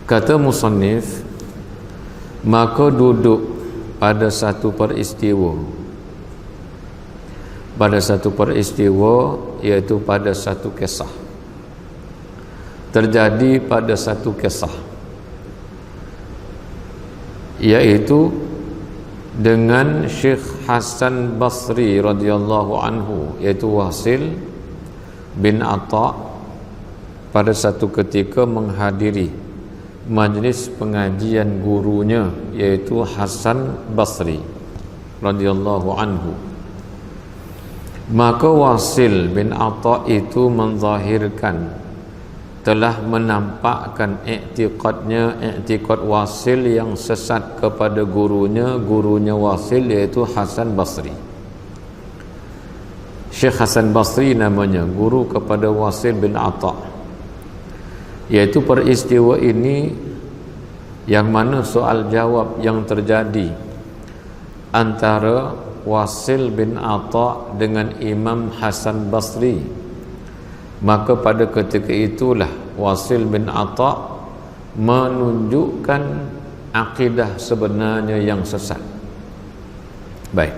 Kata musannif, maka duduk pada satu peristiwa, iaitu pada satu kisah, terjadi pada satu kisah, iaitu dengan Syekh Hasan Basri radhiyallahu anhu, iaitu Wasil bin Atha pada satu ketika menghadiri majlis pengajian gurunya, iaitu Hasan Basri radhiyallahu anhu. Maka Wasil bin Atha itu menzahirkan, telah menampakkan i'tiqad Wasil yang sesat kepada gurunya Wasil, iaitu Hasan Basri. Syekh Hasan Basri namanya, guru kepada Wasil bin Atha. Iaitu peristiwa ini yang mana soal jawab yang terjadi antara Wasil bin Atha dengan Imam Hasan Basri. Maka pada ketika itulah Wasil bin Atha menunjukkan akidah sebenarnya yang sesat. Baik,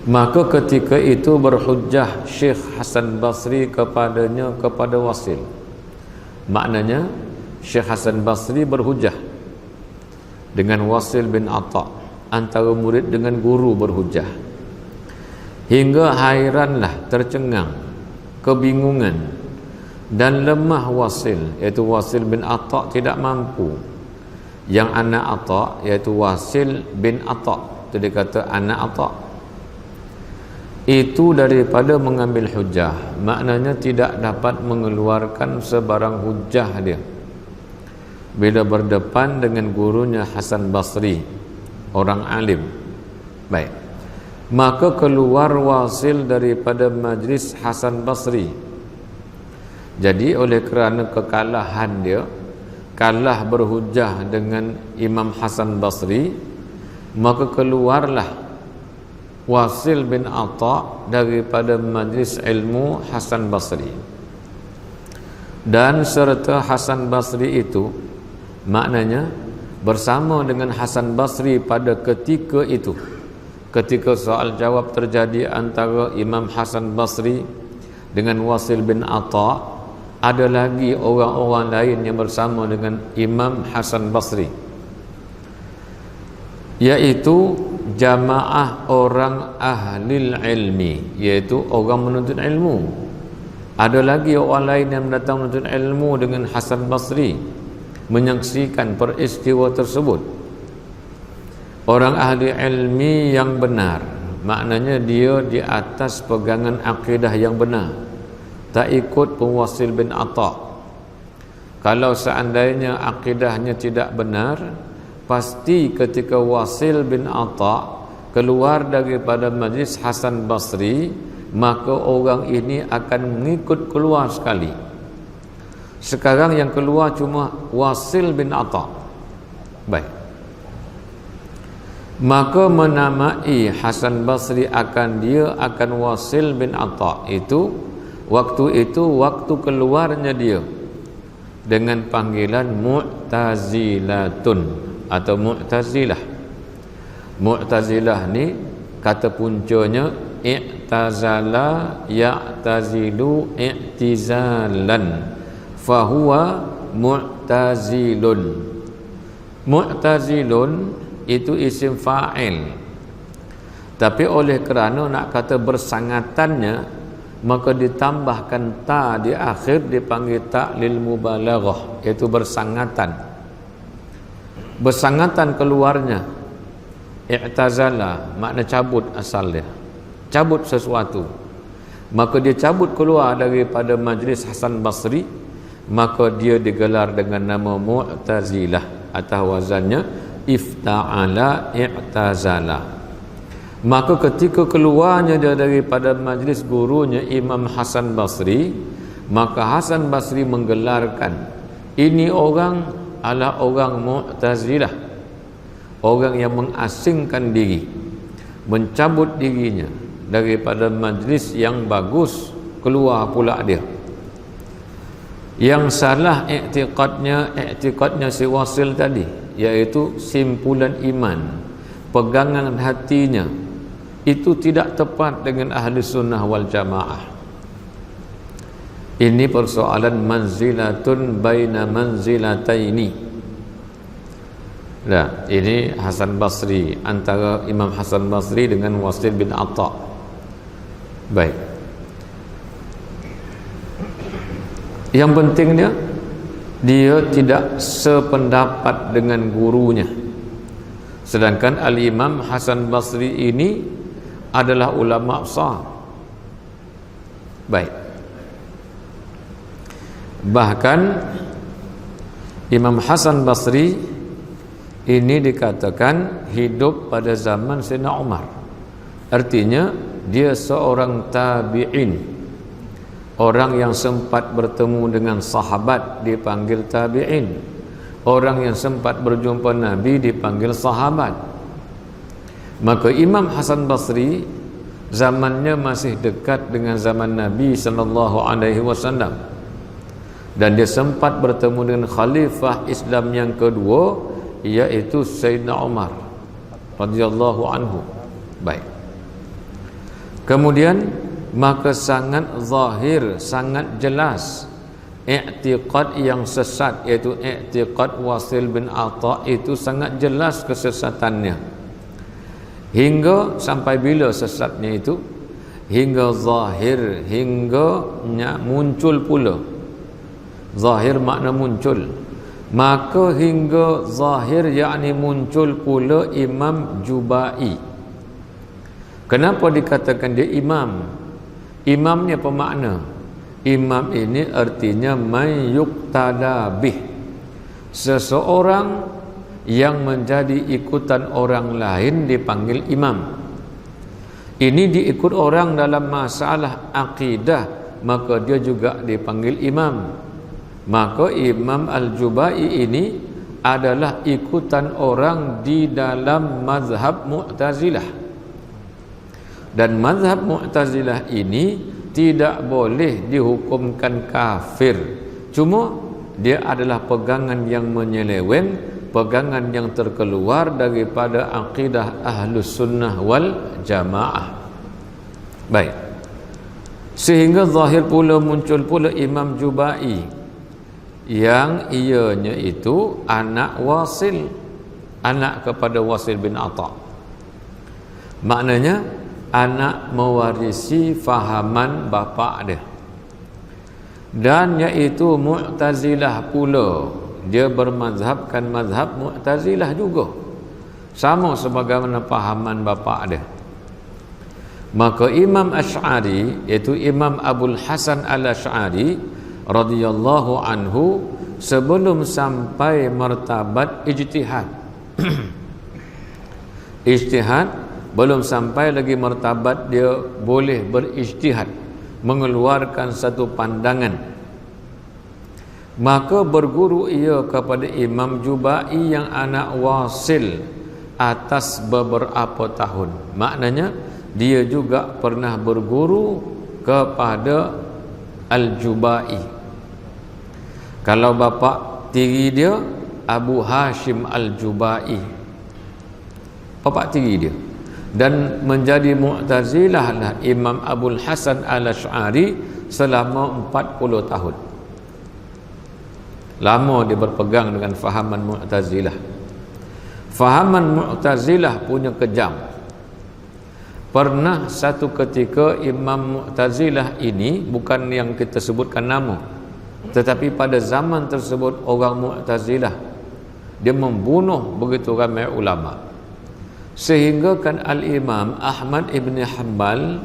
maka ketika itu berhujjah Syekh Hasan Basri kepada Wasil. Maknanya Syekh Hasan Basri berhujjah dengan Wasil bin Atha, antara murid dengan guru berhujjah, hingga hairanlah, tercengang, kebingungan dan lemah Wasil, iaitu Wasil bin Atha tidak mampu. Yang anak Atha, iaitu Wasil bin Atha, itu dia kata anak Atha, itu daripada mengambil hujjah, maknanya tidak dapat mengeluarkan sebarang hujjah dia bila berdepan dengan gurunya Hasan Basri, orang alim. Baik, maka keluar Wasil daripada majlis Hasan Basri. Jadi oleh kerana kekalahan dia, kalah berhujjah dengan Imam Hasan Basri, maka keluarlah Wasil bin Atha daripada majlis ilmu Hasan Basri. Dan serta Hasan Basri itu, maknanya bersama dengan Hasan Basri pada ketika itu, ketika soal jawab terjadi antara Imam Hasan Basri dengan Wasil bin Atha, ada lagi orang-orang lain yang bersama dengan Imam Hasan Basri, iaitu jamaah orang ahli ilmi, iaitu orang menuntut ilmu. Ada lagi orang lain yang datang menuntut ilmu dengan Hasan Basri, menyaksikan peristiwa tersebut. Orang ahli ilmi yang benar, maknanya dia di atas pegangan akidah yang benar, tak ikut Wasil bin Atha. Kalau seandainya akidahnya tidak benar, pasti ketika Wasil bin Atha keluar daripada majlis Hasan Basri, maka orang ini akan mengikut keluar sekali. Sekarang yang keluar cuma Wasil bin Atha. Baik, maka menamai Hasan Basri akan Wasil bin Atha itu, waktu keluarnya dia dengan panggilan Mu'tazilatun atau Mu'tazilah. Mu'tazilah ni kata puncanya i'tazala ya'tazilu i'tizalan, fahuwa mu'tazilun. Mu'tazilun itu isim fa'il, tapi oleh kerana nak kata bersangatannya, maka ditambahkan ta di akhir, dipanggil ta lil mubalaghah, iaitu bersangatan. Bersangatan keluarnya. I'tazala makna cabut asal dia, cabut sesuatu. Maka dia cabut keluar daripada majlis Hasan Basri, maka dia digelar dengan nama Mu'tazilah, atau wazannya ifta'ala i'tazala. Maka ketika keluarnya dia daripada majlis gurunya Imam Hasan Basri, maka Hasan Basri menggelarkan ini orang adalah orang Mu'tazilah, orang yang mengasingkan diri, mencabut dirinya daripada majlis yang bagus, keluar pula dia. Yang salah i'tiqadnya si Wasil tadi, iaitu simpulan iman, pegangan hatinya itu tidak tepat dengan ahli sunnah wal jamaah. Ini persoalan manzilatun baina manzilataini. Nah, ini Hasan Basri, antara Imam Hasan Basri dengan Wasil bin Atta. Baik. Yang pentingnya dia tidak sependapat dengan gurunya. Sedangkan Al-Imam Hasan Basri ini adalah ulama besar. Baik. Bahkan Imam Hasan Basri ini dikatakan hidup pada zaman Sayyidina Umar. Artinya dia seorang tabi'in, orang yang sempat bertemu dengan sahabat dipanggil tabi'in, orang yang sempat berjumpa Nabi dipanggil sahabat. Maka Imam Hasan Basri zamannya masih dekat dengan zaman Nabi sallallahu alaihi wasallam, dan dia sempat bertemu dengan khalifah Islam yang kedua, iaitu Sayyidina Umar radhiyallahu anhu. Baik. Kemudian maka sangat zahir, sangat jelas i'tiqad yang sesat, iaitu i'tiqad Wasil bin Atta itu sangat jelas kesesatannya. Hingga sampai bila sesatnya itu? Hingga zahir, hingga muncul pula. Zahir makna muncul. Maka hingga zahir, yakni muncul pula Imam Jubai. Kenapa dikatakan dia imam? Imam ni apa makna? Imam ini artinya man yuqtada bih, seseorang yang menjadi ikutan orang lain dipanggil imam. Ini diikut orang dalam masalah akidah, maka dia juga dipanggil imam. Maka Imam Al-Jubai ini adalah ikutan orang di dalam mazhab Mu'tazilah. Dan mazhab Mu'tazilah ini tidak boleh dihukumkan kafir. Cuma dia adalah pegangan yang menyeleweng, pegangan yang terkeluar daripada akidah Ahlus Sunnah wal Jamaah. Baik. Sehingga zahir pula muncul pula Imam Jubai, yang ianya itu anak Wasil, anak kepada Wasil bin Atta. Maknanya anak mewarisi fahaman bapa dia. Dan iaitu Mu'tazilah pula, dia bermazhabkan mazhab Mu'tazilah juga, sama sebagaimana fahaman bapa dia. Maka Imam Asy'ari, iaitu Imam Abul Hasan Al-Asy'ari radhiyallahu anhu, sebelum sampai martabat ijtihad ijtihad, belum sampai lagi martabat dia boleh berijtihad, mengeluarkan satu pandangan, maka berguru ia kepada Imam Jubai yang anak Wasil atas beberapa tahun. Maknanya dia juga pernah berguru kepada Al-Jubai. Kalau bapa tiri dia Abu Hashim Al-Jubai, bapa tiri dia, dan menjadi Mu'tazilah lah Imam Abul Hasan Al-Asy'ari selama 40 tahun. Lama dia berpegang dengan fahaman Mu'tazilah. Fahaman Mu'tazilah punya kejam. Pernah satu ketika Imam Mu'tazilah ini, bukan yang kita sebutkan nama, tetapi pada zaman tersebut orang Mu'tazilah dia membunuh begitu ramai ulama, sehingga kan Al-Imam Ahmad ibn Hanbal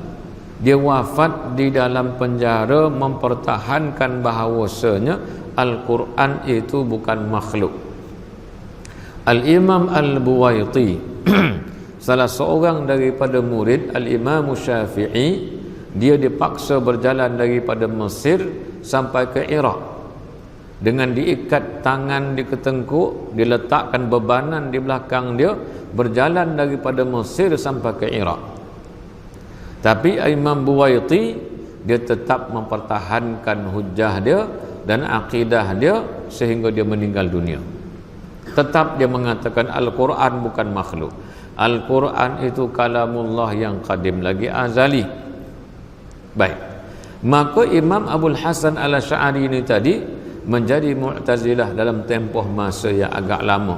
dia wafat di dalam penjara mempertahankan bahawasanya Al-Quran itu bukan makhluk. Al-Imam Al-Buwaiti salah seorang daripada murid Al-Imam Syafi'i, dia dipaksa berjalan daripada Mesir sampai ke Iraq dengan diikat tangan di ketengkuk, diletakkan bebanan di belakang dia, berjalan daripada Mesir sampai ke Iraq. Tapi Imam Buwaiti dia tetap mempertahankan hujah dia dan akidah dia sehingga dia meninggal dunia. Tetap dia mengatakan Al-Quran bukan makhluk. Al-Quran itu kalamullah yang qadim lagi azali. Baik. Maka Imam Abul Hasan Al-Asy'ari ini tadi menjadi Mu'tazilah dalam tempoh masa yang agak lama.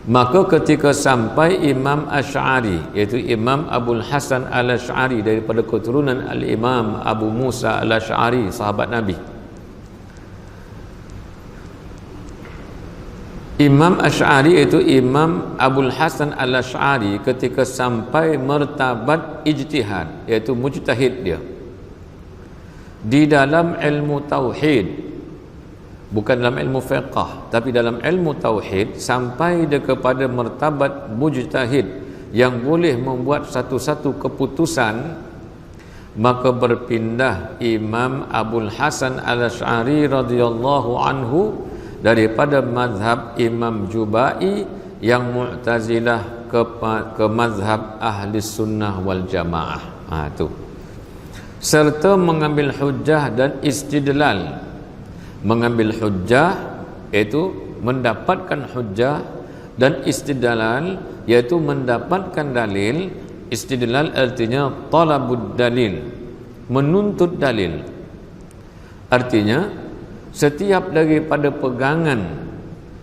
Maka ketika sampai Imam Asy'ari, iaitu Imam Abul Hasan Al-Asy'ari daripada keturunan Al-Imam Abu Musa Al-Asy'ari, sahabat Nabi. Imam Asy'ari iaitu Imam Abul Hasan Al-Asy'ari ketika sampai martabat ijtihad, iaitu mujtahid dia di dalam ilmu tauhid, bukan dalam ilmu fiqh, tapi dalam ilmu tauhid, sampai dia kepada martabat mujtahid yang boleh membuat satu-satu keputusan. Maka berpindah Imam Abul Hasan Al-Asy'ari radhiyallahu anhu daripada mazhab Imam Jubai yang Mu'tazilah ke mazhab Ahli Sunnah wal Jamaah. Tu. Serta mengambil hujjah dan istidlal. Mengambil hujjah iaitu mendapatkan hujjah, dan istidlal iaitu mendapatkan dalil. Istidlal artinya talabud dalil, menuntut dalil. Artinya setiap daripada pegangan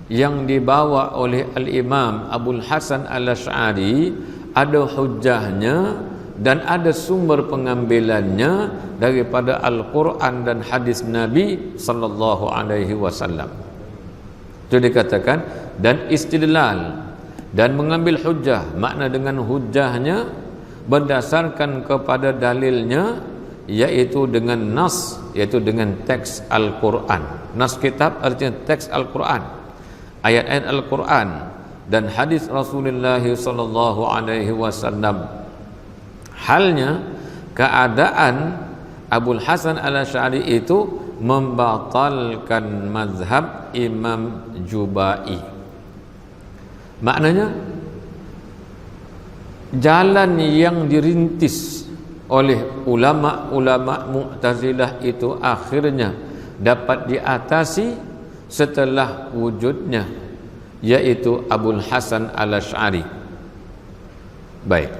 yang dibawa oleh Al-Imam Abul Hasan Al-Asy'ari ada hujjahnya dan ada sumber pengambilannya daripada Al-Quran dan hadis Nabi sallallahu alaihi wasallam. Itu dikatakan dan istidlal dan mengambil hujjah, makna dengan hujjahnya berdasarkan kepada dalilnya, iaitu dengan nas, iaitu dengan teks Al-Quran. Nas kitab artinya teks Al-Quran, ayat-ayat Al-Quran dan hadis Rasulullah sallallahu alaihi wasallam. Halnya keadaan Abul Hasan Al-Asy'ari itu membatalkan mazhab Imam Jubai. Maknanya jalan yang dirintis oleh ulama-ulama Mu'tazilah itu akhirnya dapat diatasi setelah wujudnya, yaitu Abul Hasan Al-Asy'ari. Baik.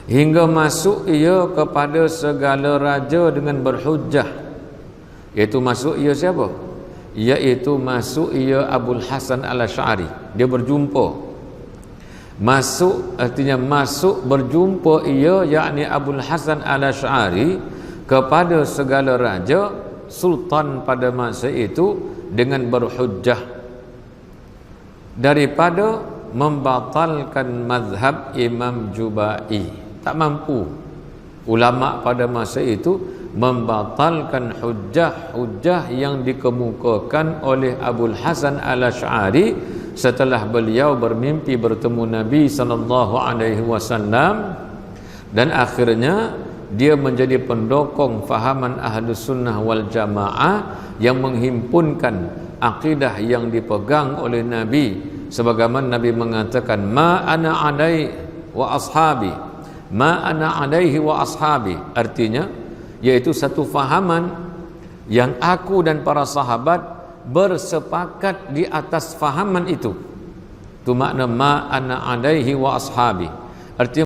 Hingga masuk ia kepada segala raja dengan berhujjah. Iaitu masuk ia siapa? Iaitu masuk ia Abul Hasan Al-Asy'ari. Dia berjumpa. Masuk artinya masuk, berjumpa ia, yakni Abul Hasan Al-Asy'ari kepada segala raja, sultan pada masa itu, dengan berhujjah daripada membatalkan mazhab Imam Jubai. Tak mampu ulama pada masa itu membatalkan hujjah-hujjah yang dikemukakan oleh Abul Hasan Al-Asy'ari setelah beliau bermimpi bertemu Nabi sallallahu alaihi wasallam, dan akhirnya dia menjadi pendokong fahaman Ahlus Sunnah wal Jamaah yang menghimpunkan akidah yang dipegang oleh Nabi, sebagaimana Nabi mengatakan ma ana alai wa ashabi, ma ana alaihi wa ashabi, artinya yaitu satu fahaman yang aku dan para sahabat bersepakat di atas fahaman itu. Itu makna ma ana alaihi wa ashabi, artinya